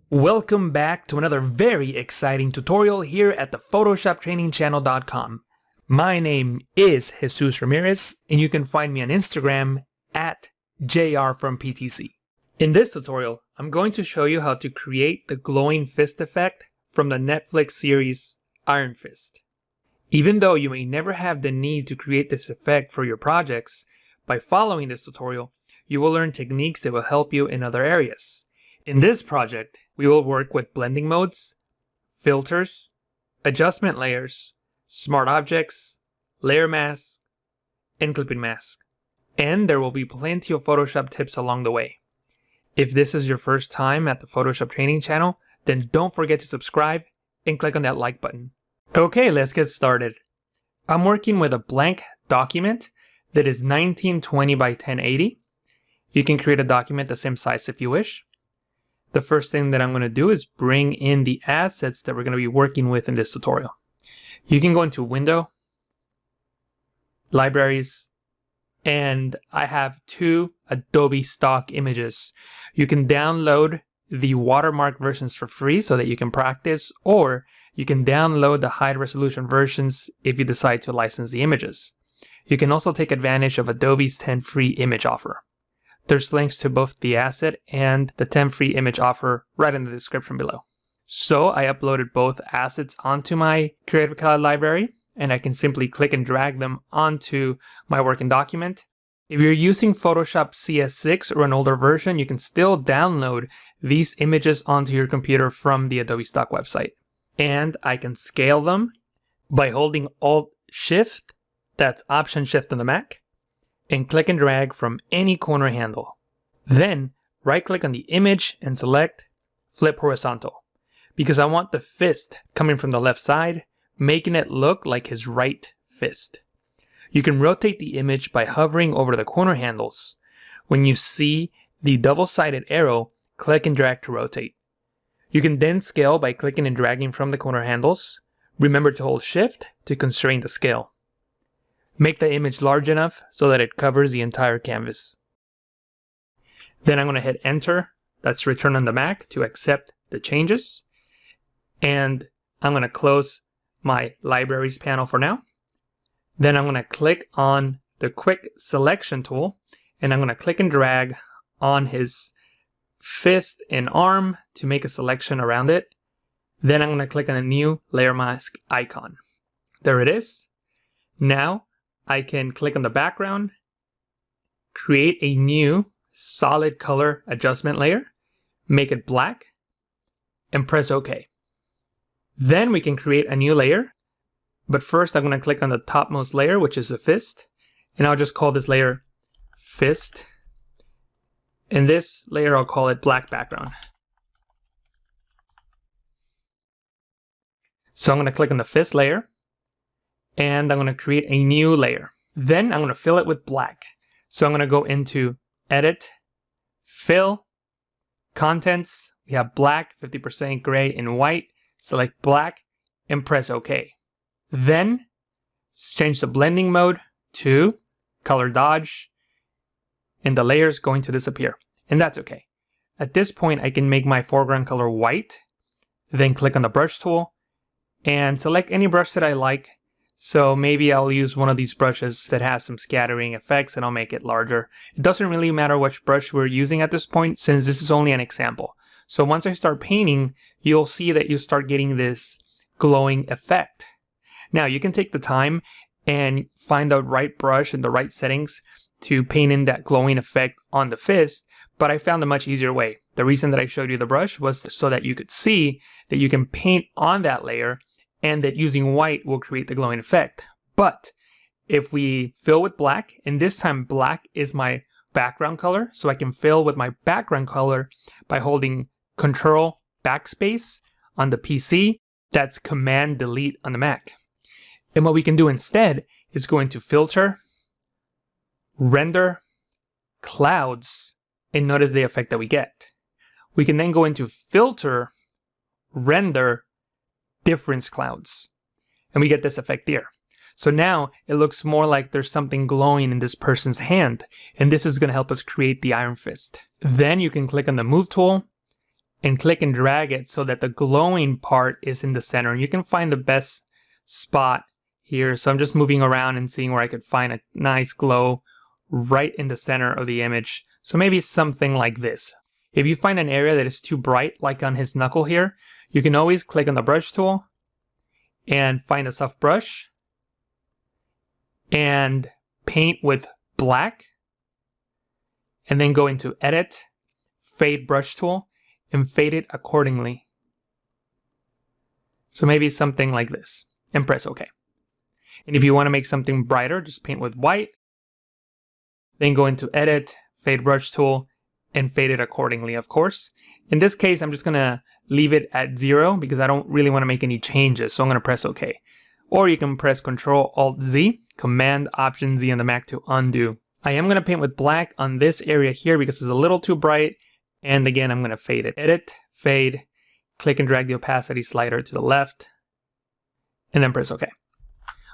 Welcome back to another very exciting tutorial here at the PhotoshopTrainingChannel.com. My name is Jesus Ramirez, and you can find me on Instagram at JRFromPTC. In this tutorial, I'm going to show you how to create the glowing fist effect from the Netflix series Iron Fist. Even though you may never have the need to create this effect for your projects, by following this tutorial, you will learn techniques that will help you in other areas. In this project, we will work with blending modes, filters, adjustment layers, smart objects, layer masks, and clipping mask. And there will be plenty of Photoshop tips along the way. If this is your first time at the Photoshop Training Channel, then don't forget to subscribe and click on that like button. Okay, let's get started. I'm working with a blank document that is 1920 by 1080. You can create a document the same size if you wish. The first thing that I'm going to do is bring in the assets that we're going to be working with in this tutorial. You can go into Window, Libraries, and I have two Adobe Stock images. You can download the watermark versions for free so that you can practice, or you can download the high resolution versions if you decide to license the images. You can also take advantage of Adobe's 10 free image offer. There's links to both the asset and the 10 free image offer right in the description below. So I uploaded both assets onto my Creative Cloud library, and I can simply click and drag them onto my working document. If you're using Photoshop CS6 or an older version, you can still download these images onto your computer from the Adobe Stock website. And I can scale them by holding Alt-Shift, that's Option-Shift on the Mac, and click and drag from any corner handle. Then right-click on the image and select Flip Horizontal, because I want the fist coming from the left side, making it look like his right fist. You can rotate the image by hovering over the corner handles. When you see the double-sided arrow, click and drag to rotate. You can then scale by clicking and dragging from the corner handles. Remember to hold Shift to constrain the scale. Make the image large enough so that it covers the entire canvas. Then I'm going to hit Enter, that's Return on the Mac, to accept the changes. And I'm going to close my Libraries panel for now. Then I'm going to click on the Quick Selection tool, and I'm going to click and drag on his fist and arm to make a selection around it. Then I'm going to click on a new layer mask icon. There it is. Now I can click on the background, create a new solid color adjustment layer, make it black, and press OK. Then we can create a new layer, but first I'm going to click on the topmost layer, which is the fist, and I'll just call this layer Fist, and this layer I'll call it Black Background. So I'm going to click on the fist layer, and I'm going to create a new layer. Then I'm going to fill it with black. So I'm going to go into Edit, Fill, Contents. We have black, 50% gray, and white. Select black and press OK. Then change the blending mode to Color Dodge, and the layer is going to disappear. And that's okay. At this point, I can make my foreground color white. Then click on the brush tool and select any brush that I like. So maybe I'll use one of these brushes that has some scattering effects, and I'll make it larger. It doesn't really matter which brush we're using at this point, since this is only an example. So once I start painting, you'll see that you start getting this glowing effect. Now you can take the time and find the right brush and the right settings to paint in that glowing effect on the fist, but I found a much easier way. The reason that I showed you the brush was so that you could see that you can paint on that layer, and that using white will create the glowing effect. But if we fill with black, and this time black is my background color, so I can fill with my background color by holding Control Backspace on the PC, that's Command Delete on the Mac. And what we can do instead is go into Filter, Render, Clouds, and notice the effect that we get. We can then go into Filter, Render, Difference Clouds, and we get this effect here. So now it looks more like there's something glowing in this person's hand, and this is going to help us create the Iron Fist. Then you can click on the Move tool and click and drag it so that the glowing part is in the center. And you can find the best spot here. So I'm just moving around and seeing where I could find a nice glow right in the center of the image. So maybe something like this. If you find an area that is too bright, like on his knuckle here, you can always click on the brush tool and find a soft brush and paint with black, and then go into Edit, Fade Brush Tool, and fade it accordingly. So maybe something like this, and press OK. And if you want to make something brighter, just paint with white, then go into Edit, Fade Brush Tool, and fade it accordingly, of course. In this case, I'm just going to leave it at 0 because I don't really want to make any changes, so I'm going to press OK. Or you can press Ctrl-Alt-Z, Command-Option-Z on the Mac to undo. I am going to paint with black on this area here because it's a little too bright, and again, I'm going to fade it. Edit, Fade, click and drag the opacity slider to the left, and then press OK.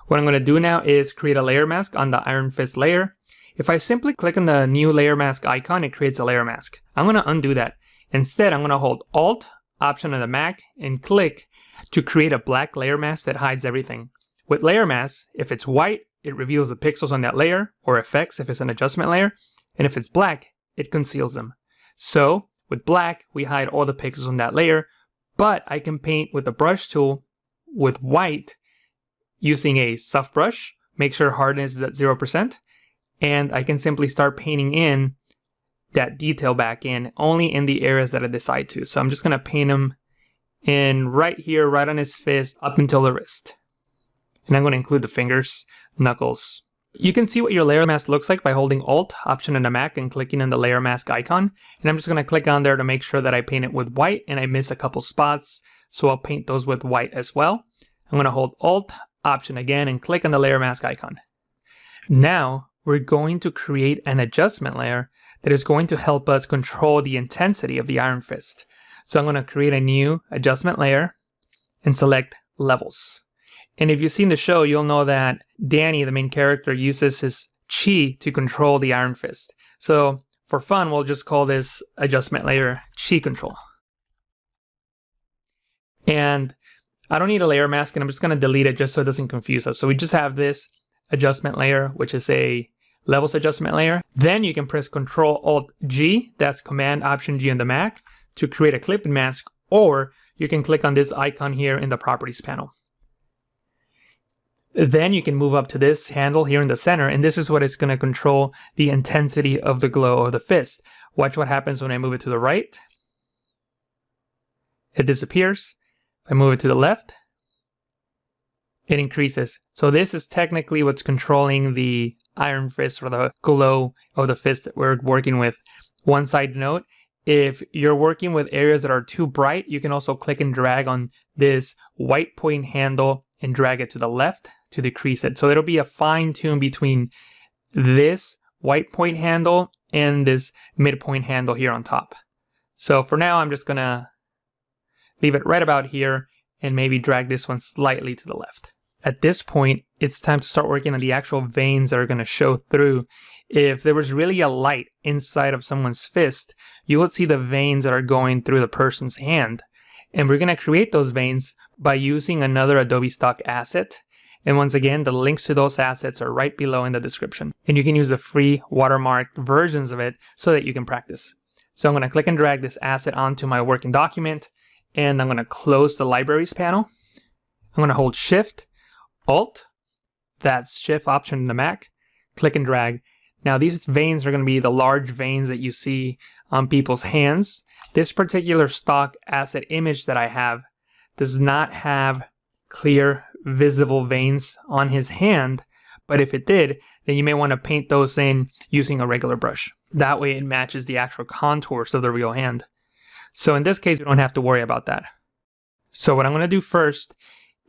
What I'm going to do now is create a layer mask on the Iron Fist layer. If I simply click on the new layer mask icon, it creates a layer mask. I'm going to undo that. Instead, I'm going to hold Alt, Option on the Mac, and click to create a black layer mask that hides everything. With layer masks, if it's white, it reveals the pixels on that layer, or effects if it's an adjustment layer, and if it's black, it conceals them. So, with black, we hide all the pixels on that layer, but I can paint with the brush tool with white using a soft brush, make sure hardness is at 0%, and I can simply start painting in that detail back in, only in the areas that I decide to. So I'm just going to paint him in right here, right on his fist, up until the wrist. And I'm going to include the fingers, knuckles. You can see what your layer mask looks like by holding Alt, Option on the Mac, and clicking on the layer mask icon. And I'm just going to click on there to make sure that I paint it with white, and I miss a couple spots, so I'll paint those with white as well. I'm going to hold Alt, Option again, and click on the layer mask icon. Now, we're going to create an adjustment layer that is going to help us control the intensity of the Iron Fist. So I'm going to create a new adjustment layer and select Levels. And if you've seen the show, you'll know that Danny, the main character, uses his chi to control the Iron Fist. So for fun, we'll just call this adjustment layer Chi Control. And I don't need a layer mask, and I'm just going to delete it just so it doesn't confuse us. So we just have this adjustment layer, which is a levels adjustment layer. Then you can press Ctrl-Alt-G, that's Command-Option-G on the Mac, to create a clipping mask, or you can click on this icon here in the Properties panel. Then you can move up to this handle here in the center, and this is what is going to control the intensity of the glow of the fist. Watch what happens when I move it to the right. It disappears. If I move it to the left, it increases. So this is technically what's controlling the Iron Fist, or the glow of the fist that we're working with. One side note, if you're working with areas that are too bright, you can also click and drag on this white point handle and drag it to the left to decrease it. So it'll be a fine tune between this white point handle and this midpoint handle here on top. So for now, I'm just gonna leave it right about here and maybe drag this one slightly to the left. At this point, it's time to start working on the actual veins that are going to show through. If there was really a light inside of someone's fist, you would see the veins that are going through the person's hand. And we're going to create those veins by using another Adobe Stock asset. And once again, the links to those assets are right below in the description. And you can use the free watermarked versions of it so that you can practice. So I'm going to click and drag this asset onto my working document, and I'm going to close the Libraries panel. I'm going to hold Shift, Alt, that's Shift Option in the Mac, click and drag. Now these veins are going to be the large veins that you see on people's hands. This particular stock asset image that I have does not have clear visible veins on his hand, but if it did, then you may want to paint those in using a regular brush. That way it matches the actual contours of the real hand. So in this case, we don't have to worry about that. So what I'm going to do first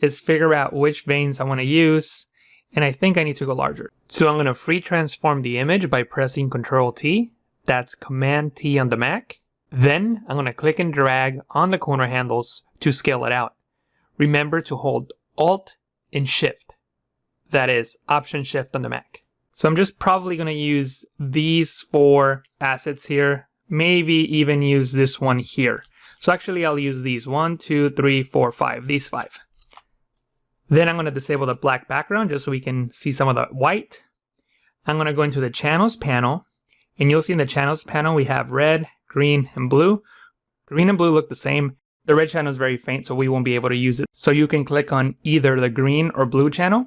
is figure out which veins I want to use, and I think I need to go larger. So I'm going to free transform the image by pressing Ctrl-T, that's Command-T on the Mac. Then I'm going to click and drag on the corner handles to scale it out. Remember to hold Alt and Shift, that is Option-Shift on the Mac. So I'm just probably going to use these 4 assets here, maybe even use this one here. So actually I'll use these 1, 2, 3, 4, 5, these 5. Then I'm going to disable the black background just so we can see some of the white. I'm going to go into the channels panel, and you'll see in the channels panel we have red, green, and blue. Green and blue look the same. The red channel is very faint, so we won't be able to use it. So you can click on either the green or blue channel.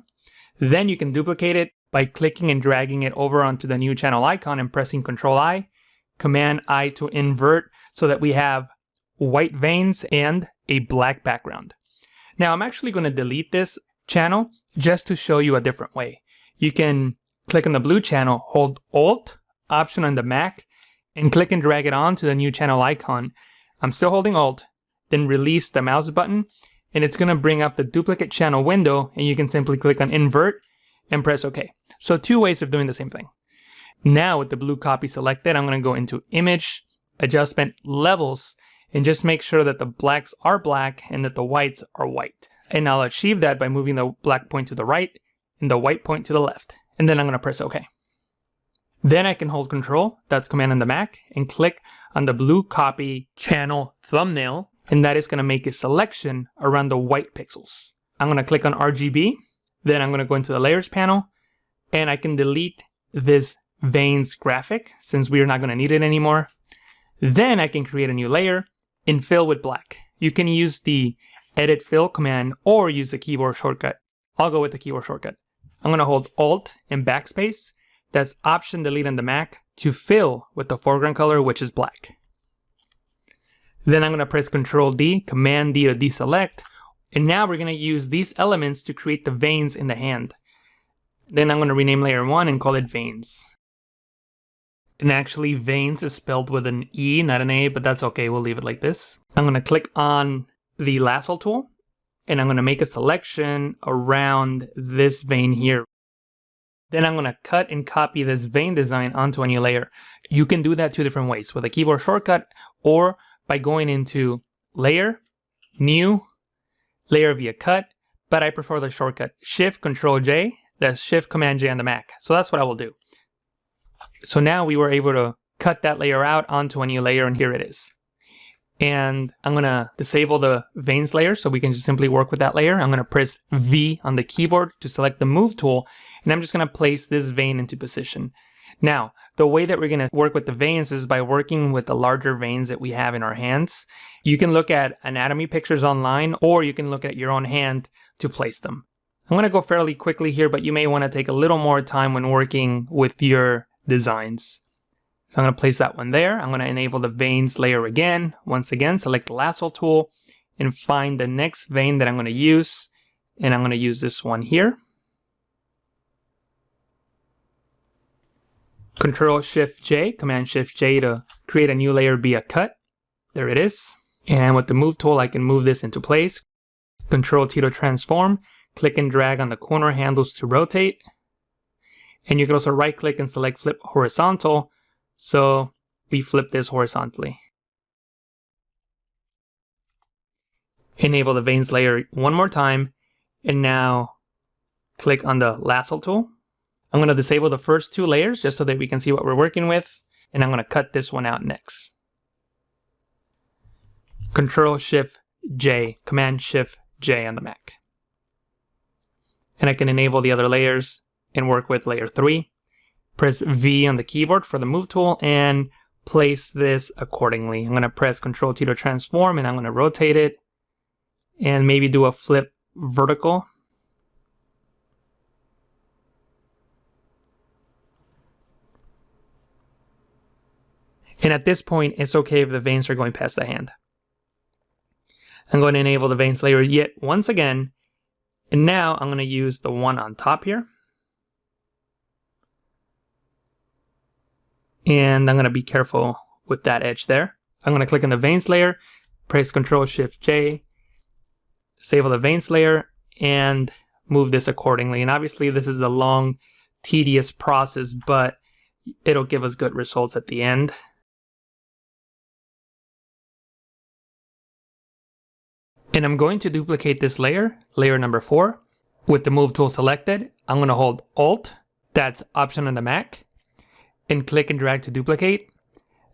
Then you can duplicate it by clicking and dragging it over onto the new channel icon and pressing Control-I, Command-I to invert so that we have white veins and a black background. Now I'm actually going to delete this channel just to show you a different way. You can click on the blue channel, hold Alt, Option on the Mac, and click and drag it on to the new channel icon. I'm still holding Alt, then release the mouse button, and it's going to bring up the duplicate channel window, and you can simply click on Invert and press OK. So 2 ways of doing the same thing. Now with the blue copy selected, I'm going to go into Image, Adjustment, Levels, and just make sure that the blacks are black and that the whites are white. And I'll achieve that by moving the black point to the right and the white point to the left. And then I'm going to press OK. Then I can hold Control, that's Command on the Mac, and click on the blue copy channel thumbnail, and that is going to make a selection around the white pixels. I'm going to click on RGB, then I'm going to go into the Layers panel, and I can delete this veins graphic since we are not going to need it anymore. Then I can create a new layer and fill with black. You can use the Edit Fill command or use the keyboard shortcut. I'll go with the keyboard shortcut. I'm going to hold Alt and Backspace. That's Option Delete on the Mac to fill with the foreground color, which is black. Then I'm going to press Control D, Command D to deselect. And now we're going to use these elements to create the veins in the hand. Then I'm going to rename layer 1 and call it Veins. And actually, veins is spelled with an E, not an A, but that's okay. We'll leave it like this. I'm going to click on the lasso tool, and I'm going to make a selection around this vein here. Then I'm going to cut and copy this vein design onto a new layer. You can do that 2 different ways, with a keyboard shortcut or by going into Layer, New, Layer via Cut, but I prefer the shortcut Shift Control J, that's Shift Command J on the Mac. So that's what I will do. So now we were able to cut that layer out onto a new layer, and here it is. And I'm going to disable the veins layer so we can just simply work with that layer. I'm going to press V on the keyboard to select the Move tool, and I'm just going to place this vein into position. Now, the way that we're going to work with the veins is by working with the larger veins that we have in our hands. You can look at anatomy pictures online, or you can look at your own hand to place them. I'm going to go fairly quickly here, but you may want to take a little more time when working with your designs. So I'm going to place that one there. I'm going to enable the veins layer again. Once again, select the lasso tool and find the next vein that I'm going to use. And I'm going to use this one here. Control Shift J, Command Shift J to create a new layer via cut. There it is. And with the Move tool, I can move this into place. Control T to transform. Click and drag on the corner handles to rotate. And you can also right click and select Flip Horizontal. So we flip this horizontally. Enable the veins layer one more time. And now click on the lasso tool. I'm going to disable the first 2 layers just so that we can see what we're working with. And I'm going to cut this one out next. Control Shift J, Command Shift J on the Mac. And I can enable the other layers and work with layer 3. Press V on the keyboard for the Move tool and place this accordingly. I'm going to press Control T to transform, and I'm going to rotate it and maybe do a flip vertical. And at this point, it's okay if the veins are going past the hand. I'm going to enable the veins layer yet once again. And now I'm going to use the one on top here. And I'm going to be careful with that edge there. I'm going to click on the veins layer, press Control Shift J, disable the veins layer, and move this accordingly. And obviously this is a long, tedious process, but it'll give us good results at the end. And I'm going to duplicate this layer, layer number 4, with the Move tool selected. I'm going to hold Alt, that's Option on the Mac, and click and drag to duplicate.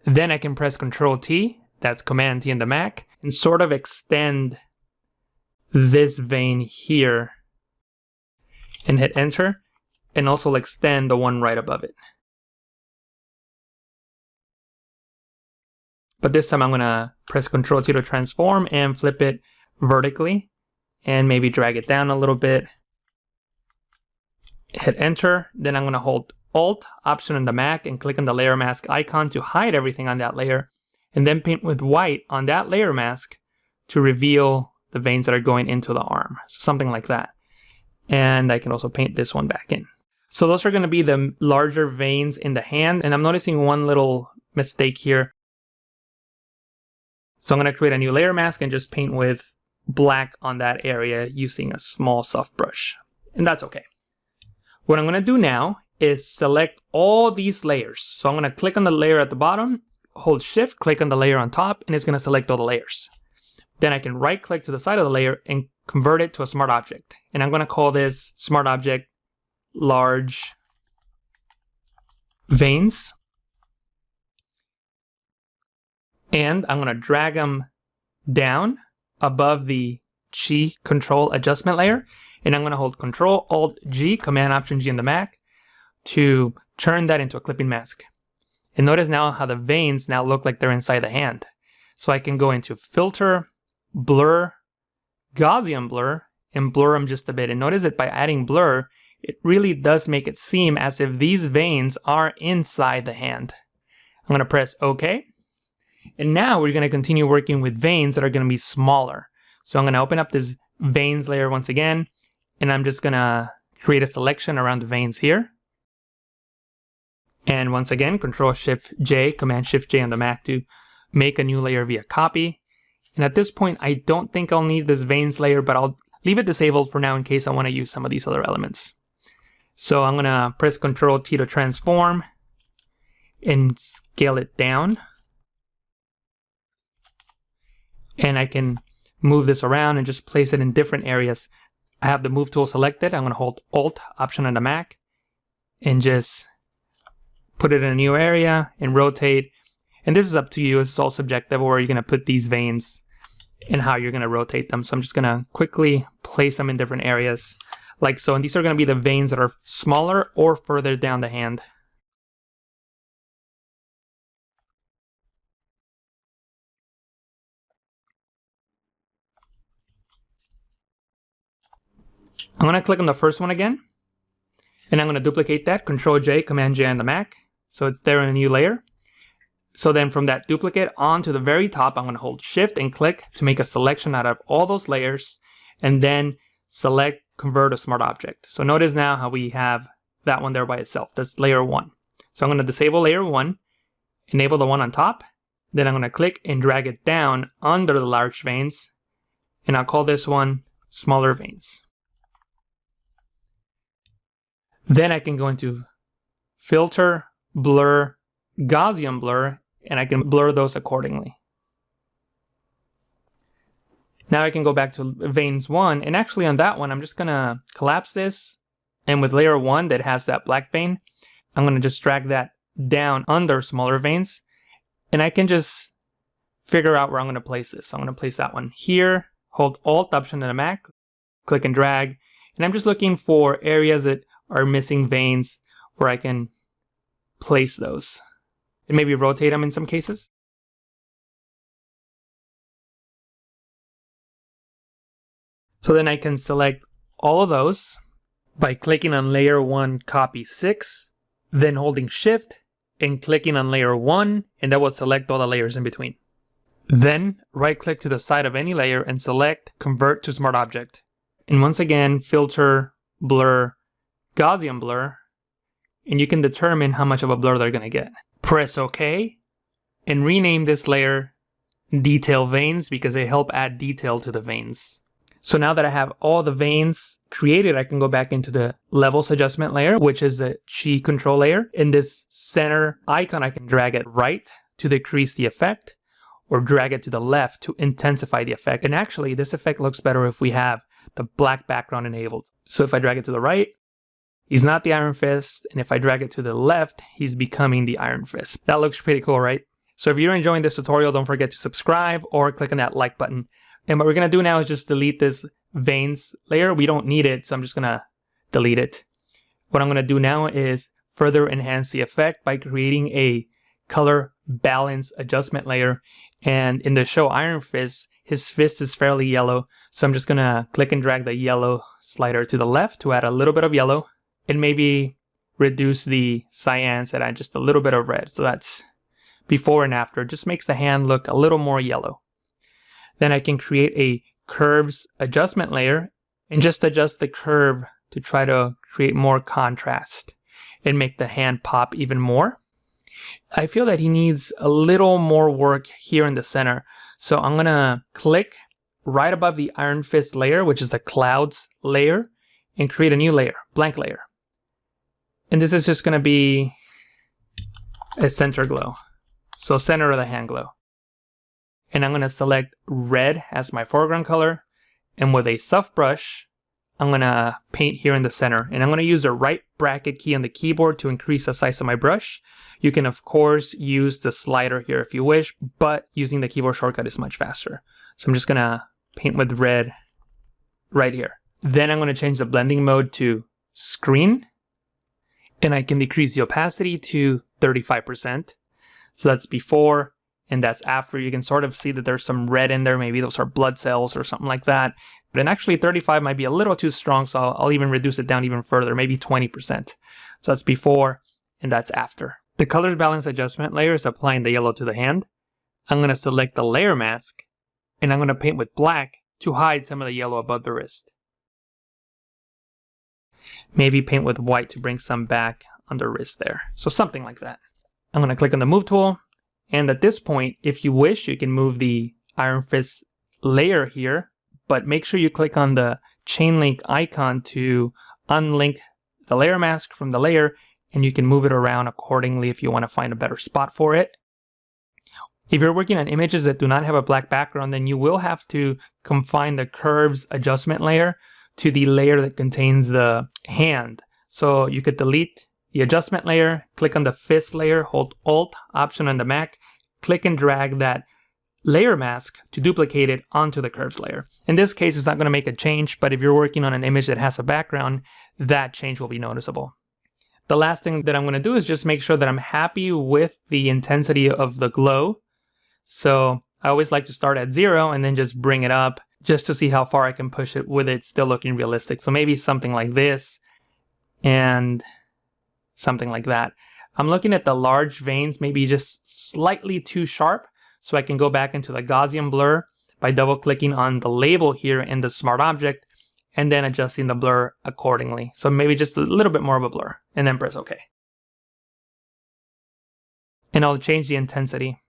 Then I can press Control T, that's Command T on the Mac, and sort of extend this vein here and hit enter, and also extend the one right above it. But this time I'm gonna press Ctrl T to transform and flip it vertically and maybe drag it down a little bit. Hit enter, then I'm gonna hold Alt, Option on the Mac and click on the layer mask icon to hide everything on that layer, and then paint with white on that layer mask to reveal the veins that are going into the arm. So something like that. And I can also paint this one back in. So those are gonna be the larger veins in the hand, and I'm noticing one little mistake here. So I'm gonna create a new layer mask and just paint with black on that area using a small soft brush. And that's okay. What I'm gonna do now is select all these layers. So I'm gonna click on the layer at the bottom, hold Shift, click on the layer on top, and it's gonna select all the layers. Then I can right click to the side of the layer and convert it to a smart object. And I'm gonna call this smart object large veins. And I'm gonna drag them down above the Chi control adjustment layer. And I'm gonna hold Control Alt G, Command Option G on the Mac to turn that into a clipping mask. And notice now how the veins now look like they're inside the hand. So I can go into Filter, Blur, Gaussian Blur, and blur them just a bit. And notice that by adding blur, it really does make it seem as if these veins are inside the hand. I'm gonna press OK. And now we're gonna continue working with veins that are gonna be smaller. So I'm gonna open up this veins layer once again, and I'm just gonna create a selection around the veins here. And once again, Control Shift J, Command Shift J on the Mac to make a new layer via copy. And at this point, I don't think I'll need this veins layer, but I'll leave it disabled for now in case I want to use some of these other elements. So I'm gonna press Control T to transform and scale it down. And I can move this around and just place it in different areas. I have the move tool selected. I'm gonna hold Alt, Option on the Mac, and just put it in a new area and rotate. And this is up to you, it's all subjective, where you're gonna put these veins and how you're gonna rotate them. So I'm just gonna quickly place them in different areas like so. And these are gonna be the veins that are smaller or further down the hand. I'm gonna click on the first one again, and I'm gonna duplicate that, Control J, Command J on the Mac, so it's there in a new layer. So then from that duplicate onto the very top, I'm gonna hold Shift and click to make a selection out of all those layers, and then select Convert to Smart Object. So notice now how we have that one there by itself. That's layer 1. So I'm gonna disable layer 1, enable the one on top, then I'm gonna click and drag it down under the large veins, and I'll call this one Smaller Veins. Then I can go into Filter, Blur, Gaussian Blur, and I can blur those accordingly. Now I can go back to veins 1, and actually on that one, I'm just gonna collapse this, and with layer 1 that has that black vein, I'm gonna just drag that down under smaller veins, and I can just figure out where I'm gonna place this. So I'm gonna place that one here, hold Alt, Option on the Mac, click and drag, and I'm just looking for areas that are missing veins where I can place those and maybe rotate them in some cases. So then I can select all of those by clicking on layer 1, copy 6, then holding Shift and clicking on layer 1, and that will select all the layers in between. Then right click to the side of any layer and select Convert to Smart Object. And once again, Filter, Blur, Gaussian Blur, and you can determine how much of a blur they're gonna get. Press OK, and rename this layer Detail Veins because they help add detail to the veins. So now that I have all the veins created, I can go back into the Levels Adjustment layer, which is the Chi control layer. In this center icon, I can drag it right to decrease the effect, or drag it to the left to intensify the effect. And actually, this effect looks better if we have the black background enabled. So if I drag it to the right, he's not the Iron Fist, and if I drag it to the left, he's becoming the Iron Fist. That looks pretty cool, right? So if you're enjoying this tutorial, don't forget to subscribe or click on that like button. And what we're going to do now is just delete this veins layer. We don't need it, so I'm just going to delete it. What I'm going to do now is further enhance the effect by creating a color balance adjustment layer. And in the show Iron Fist, his fist is fairly yellow. So I'm just going to click and drag the yellow slider to the left to add a little bit of yellow. And maybe reduce the cyans and add just a little bit of red. So that's before and after. It just makes the hand look a little more yellow. Then I can create a curves adjustment layer and just adjust the curve to try to create more contrast and make the hand pop even more. I feel that he needs a little more work here in the center. So I'm going to click right above the Iron Fist layer, which is the clouds layer, and create a new layer, blank layer. And this is just going to be a center glow. So center of the hand glow. And I'm going to select red as my foreground color. And with a soft brush, I'm going to paint here in the center. And I'm going to use the right bracket key on the keyboard to increase the size of my brush. You can, of course, use the slider here if you wish, but using the keyboard shortcut is much faster. So I'm just going to paint with red right here. Then I'm going to change the blending mode to screen. And I can decrease the opacity to 35%. So that's before and that's after. You can sort of see that there's some red in there. Maybe those are blood cells or something like that. But actually 35 might be a little too strong, so I'll even reduce it down even further, maybe 20%. So that's before and that's after. The colors balance adjustment layer is applying the yellow to the hand. I'm going to select the layer mask and I'm going to paint with black to hide some of the yellow above the wrist. Maybe paint with white to bring some back on the wrist there. So something like that. I'm going to click on the move tool. And at this point, if you wish, you can move the Iron Fist layer here, but make sure you click on the chain link icon to unlink the layer mask from the layer, and you can move it around accordingly if you want to find a better spot for it. If you're working on images that do not have a black background, then you will have to confine the curves adjustment layer to the layer that contains the hand. So you could delete the adjustment layer, click on the fist layer, hold Alt, Option on the Mac, click and drag that layer mask to duplicate it onto the curves layer. In this case, it's not going to make a change, but if you're working on an image that has a background, that change will be noticeable. The last thing that I'm going to do is just make sure that I'm happy with the intensity of the glow. So I always like to start at 0 and then just bring it up just to see how far I can push it with it still looking realistic. So maybe something like this and something like that. I'm looking at the large veins, maybe just slightly too sharp. So I can go back into the Gaussian blur by double clicking on the label here in the smart object and then adjusting the blur accordingly. So maybe just a little bit more of a blur and then press OK. And I'll change the intensity.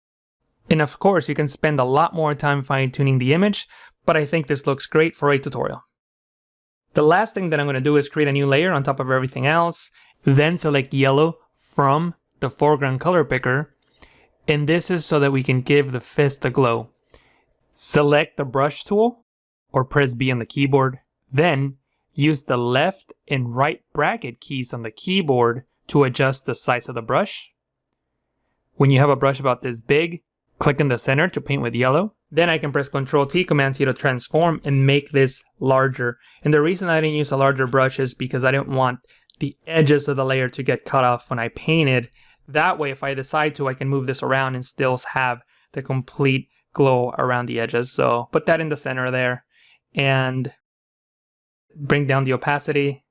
And of course, you can spend a lot more time fine-tuning the image, but I think this looks great for a tutorial. The last thing that I'm going to do is create a new layer on top of everything else, then select yellow from the foreground color picker, and this is so that we can give the fist a glow. Select the brush tool or press B on the keyboard, then use the left and right bracket keys on the keyboard to adjust the size of the brush. When you have a brush about this big, click in the center to paint with yellow. Then I can press Ctrl-T, Command-T to transform and make this larger. And the reason I didn't use a larger brush is because I didn't want the edges of the layer to get cut off when I painted. That way, if I decide to, I can move this around and still have the complete glow around the edges. So put that in the center there and bring down the opacity.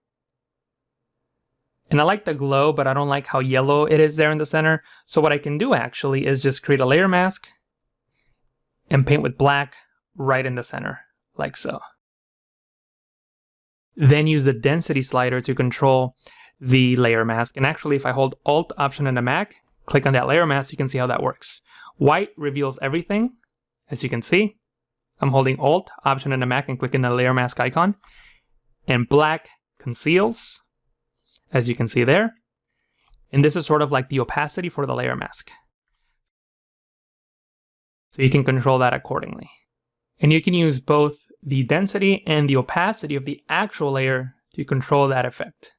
And I like the glow, but I don't like how yellow it is there in the center. So what I can do actually is just create a layer mask and paint with black right in the center, like so. Then use the density slider to control the layer mask. And actually, if I hold Alt Option on the Mac, click on that layer mask, you can see how that works. White reveals everything, as you can see. I'm holding Alt Option on the Mac and clicking the layer mask icon. And black conceals, as you can see there. And this is sort of like the opacity for the layer mask. So you can control that accordingly. And you can use both the density and the opacity of the actual layer to control that effect.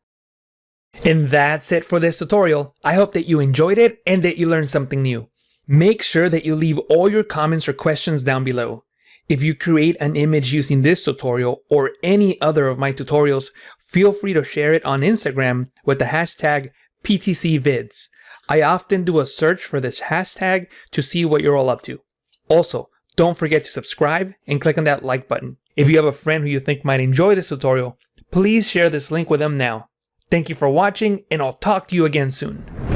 And that's it for this tutorial. I hope that you enjoyed it and that you learned something new. Make sure that you leave all your comments or questions down below. If you create an image using this tutorial or any other of my tutorials, feel free to share it on Instagram with the hashtag PTCvids. I often do a search for this hashtag to see what you're all up to. Also, don't forget to subscribe and click on that like button. If you have a friend who you think might enjoy this tutorial, please share this link with them now. Thank you for watching, and I'll talk to you again soon.